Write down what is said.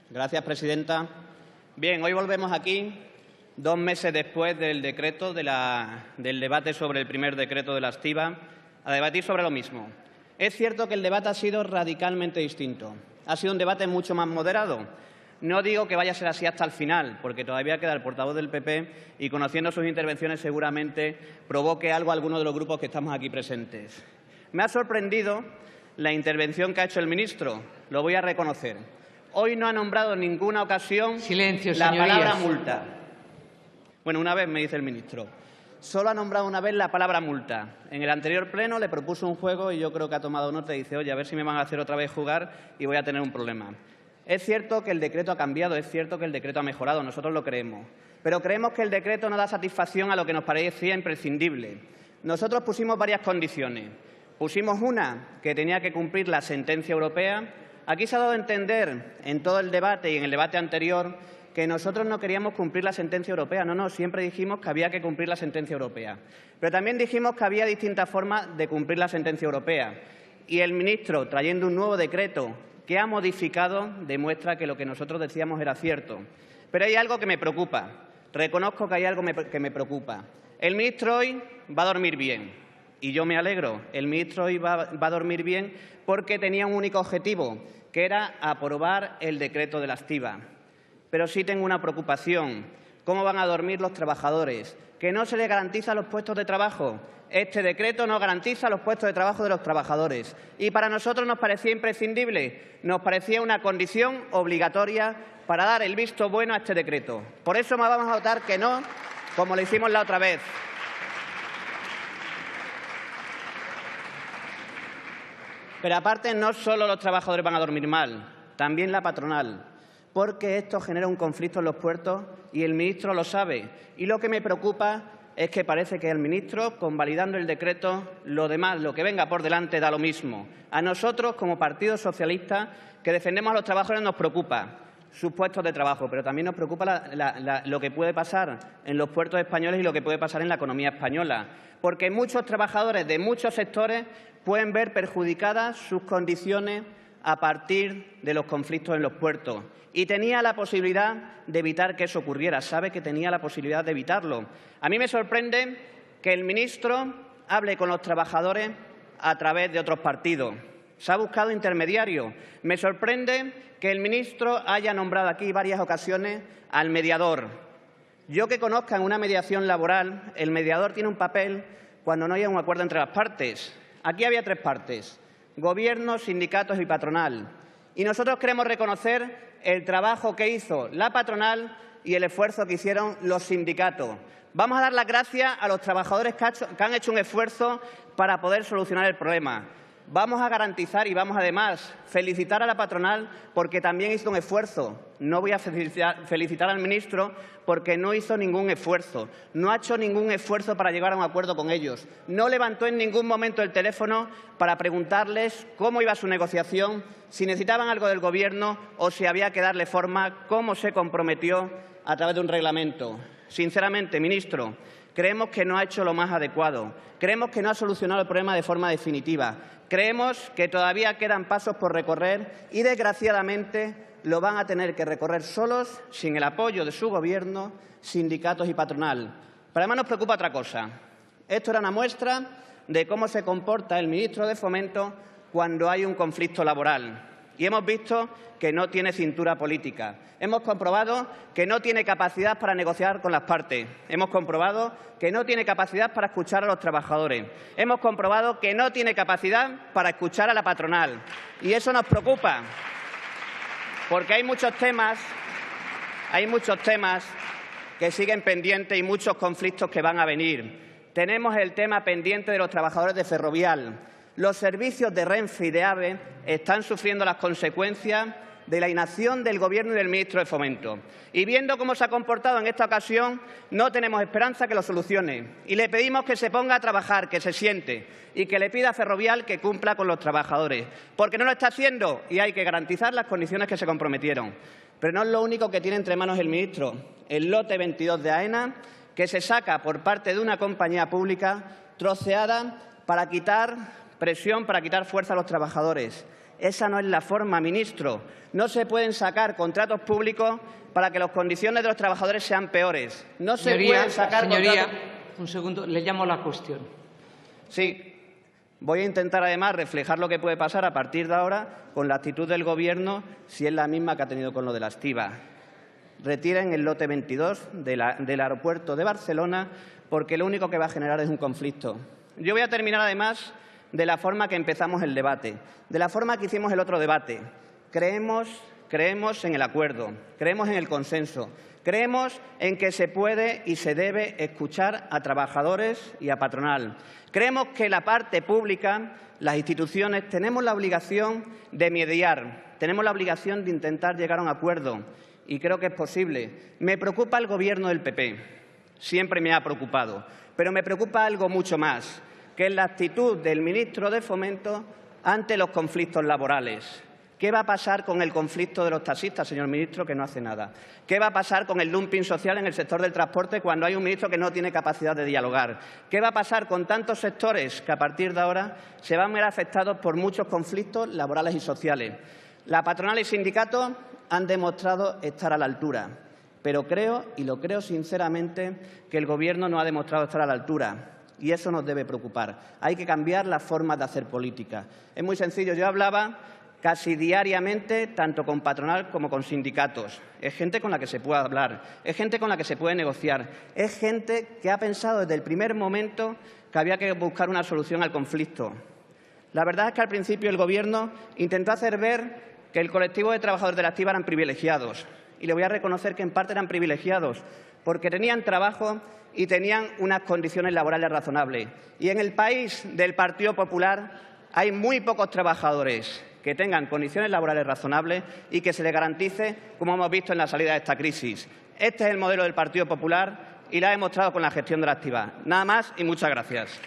Gracias, presidenta. Bien, hoy volvemos aquí, 2 meses después del decreto, del debate sobre el primer decreto de la estiba, a debatir sobre lo mismo. Es cierto que el debate ha sido radicalmente distinto. Ha sido un debate mucho más moderado. No digo que vaya a ser así hasta el final, porque todavía queda el portavoz del PP y, conociendo sus intervenciones, seguramente provoque algo a alguno de los grupos que estamos aquí presentes. Me ha sorprendido la intervención que ha hecho el ministro. Lo voy a reconocer. Hoy no ha nombrado en ninguna ocasión la palabra multa. Bueno, una vez, me dice el ministro. Solo ha nombrado una vez la palabra multa. En el anterior pleno le propuso un juego y yo creo que ha tomado nota y dice, oye, a ver si me van a hacer otra vez jugar y voy a tener un problema. Es cierto que el decreto ha cambiado, es cierto que el decreto ha mejorado, nosotros lo creemos. Pero creemos que el decreto no da satisfacción a lo que nos parecía imprescindible. Nosotros pusimos varias condiciones. Pusimos una, que tenía que cumplir la sentencia europea. Aquí se ha dado a entender en todo el debate y en el debate anterior que nosotros no queríamos cumplir la sentencia europea. No, siempre dijimos que había que cumplir la sentencia europea. Pero también dijimos que había distintas formas de cumplir la sentencia europea. Y el ministro, trayendo un nuevo decreto que ha modificado, demuestra que lo que nosotros decíamos era cierto. Pero hay algo que me preocupa. Reconozco que hay algo que me preocupa. El ministro hoy va a dormir bien. Y yo me alegro. El ministro hoy va a dormir bien porque tenía un único objetivo, que era aprobar el decreto de la estiba. Pero sí tengo una preocupación. ¿Cómo van a dormir los trabajadores? ¿Que no se les garantiza los puestos de trabajo? Este decreto no garantiza los puestos de trabajo de los trabajadores. Y para nosotros nos parecía imprescindible, nos parecía una condición obligatoria para dar el visto bueno a este decreto. Por eso vamos a votar que no, como lo hicimos la otra vez. Pero aparte, no solo los trabajadores van a dormir mal, también la patronal, porque esto genera un conflicto en los puertos y el ministro lo sabe. Y lo que me preocupa es que parece que el ministro, convalidando el decreto, lo demás, lo que venga por delante, da lo mismo. A nosotros, como Partido Socialista, que defendemos a los trabajadores, nos preocupa sus puestos de trabajo, pero también nos preocupa lo que puede pasar en los puertos españoles y lo que puede pasar en la economía española, porque muchos trabajadores de muchos sectores pueden ver perjudicadas sus condiciones a partir de los conflictos en los puertos. Y tenía la posibilidad de evitar que eso ocurriera. Sabe que tenía la posibilidad de evitarlo. A mí me sorprende que el ministro hable con los trabajadores a través de otros partidos. Se ha buscado intermediarios. Me sorprende que el ministro haya nombrado aquí varias ocasiones al mediador. Yo que conozca en una mediación laboral, el mediador tiene un papel cuando no haya un acuerdo entre las partes. Aquí había 3 partes: Gobierno, sindicatos y patronal. Y nosotros queremos reconocer el trabajo que hizo la patronal y el esfuerzo que hicieron los sindicatos. Vamos a dar las gracias a los trabajadores que han hecho un esfuerzo para poder solucionar el problema. Vamos a garantizar y vamos además felicitar a la patronal porque también hizo un esfuerzo. No voy a felicitar al ministro porque no hizo ningún esfuerzo. No ha hecho ningún esfuerzo para llegar a un acuerdo con ellos. No levantó en ningún momento el teléfono para preguntarles cómo iba su negociación, si necesitaban algo del Gobierno o si había que darle forma, como se comprometió a través de un reglamento. Sinceramente, ministro, creemos que no ha hecho lo más adecuado. Creemos que no ha solucionado el problema de forma definitiva. Creemos que todavía quedan pasos por recorrer y, desgraciadamente, lo van a tener que recorrer solos, sin el apoyo de su Gobierno, sindicatos y patronal. Pero además nos preocupa otra cosa. Esto era una muestra de cómo se comporta el ministro de Fomento cuando hay un conflicto laboral. Y hemos visto que no tiene cintura política. Hemos comprobado que no tiene capacidad para negociar con las partes. Hemos comprobado que no tiene capacidad para escuchar a los trabajadores. Hemos comprobado que no tiene capacidad para escuchar a la patronal. Y eso nos preocupa, porque hay muchos temas que siguen pendientes y muchos conflictos que van a venir. Tenemos el tema pendiente de los trabajadores de Ferrovial. Los servicios de Renfe y de AVE están sufriendo las consecuencias de la inacción del Gobierno y del ministro de Fomento. Y viendo cómo se ha comportado en esta ocasión, no tenemos esperanza que lo solucione. Y le pedimos que se ponga a trabajar, que se siente y que le pida a Ferrovial que cumpla con los trabajadores. Porque no lo está haciendo y hay que garantizar las condiciones que se comprometieron. Pero no es lo único que tiene entre manos el ministro. El lote 22 de AENA, que se saca por parte de una compañía pública troceada para quitar presión, para quitar fuerza a los trabajadores. Esa no es la forma, ministro. No se pueden sacar contratos públicos para que las condiciones de los trabajadores sean peores. No se pueden sacar contratos... Un segundo, le llamo a la cuestión. Sí. Voy a intentar, además, reflejar lo que puede pasar a partir de ahora con la actitud del Gobierno, si es la misma que ha tenido con lo de la estiba. Retiren el lote 22 del aeropuerto de Barcelona, porque lo único que va a generar es un conflicto. Yo voy a terminar, además, de la forma que empezamos el debate, de la forma que hicimos el otro debate. Creemos en el acuerdo, creemos en el consenso, creemos en que se puede y se debe escuchar a trabajadores y a patronal. Creemos que la parte pública, las instituciones, tenemos la obligación de mediar, tenemos la obligación de intentar llegar a un acuerdo, y creo que es posible. Me preocupa el Gobierno del PP, siempre me ha preocupado, pero me preocupa algo mucho más, que es la actitud del ministro de Fomento ante los conflictos laborales. ¿Qué va a pasar con el conflicto de los taxistas, señor ministro, que no hace nada? ¿Qué va a pasar con el dumping social en el sector del transporte cuando hay un ministro que no tiene capacidad de dialogar? ¿Qué va a pasar con tantos sectores que a partir de ahora se van a ver afectados por muchos conflictos laborales y sociales? La patronal y sindicatos han demostrado estar a la altura, pero creo, y lo creo sinceramente, que el Gobierno no ha demostrado estar a la altura. Y eso nos debe preocupar. Hay que cambiar las formas de hacer política. Es muy sencillo. Yo hablaba casi diariamente, tanto con patronal como con sindicatos. Es gente con la que se puede hablar, es gente con la que se puede negociar, es gente que ha pensado desde el primer momento que había que buscar una solución al conflicto. La verdad es que al principio el Gobierno intentó hacer ver que el colectivo de trabajadores de la estiba eran privilegiados. Y le voy a reconocer que en parte eran privilegiados, porque tenían trabajo y tenían unas condiciones laborales razonables. Y en el país del Partido Popular hay muy pocos trabajadores que tengan condiciones laborales razonables y que se les garantice, como hemos visto en la salida de esta crisis. Este es el modelo del Partido Popular y lo ha demostrado con la gestión de la estiba. Nada más y muchas gracias.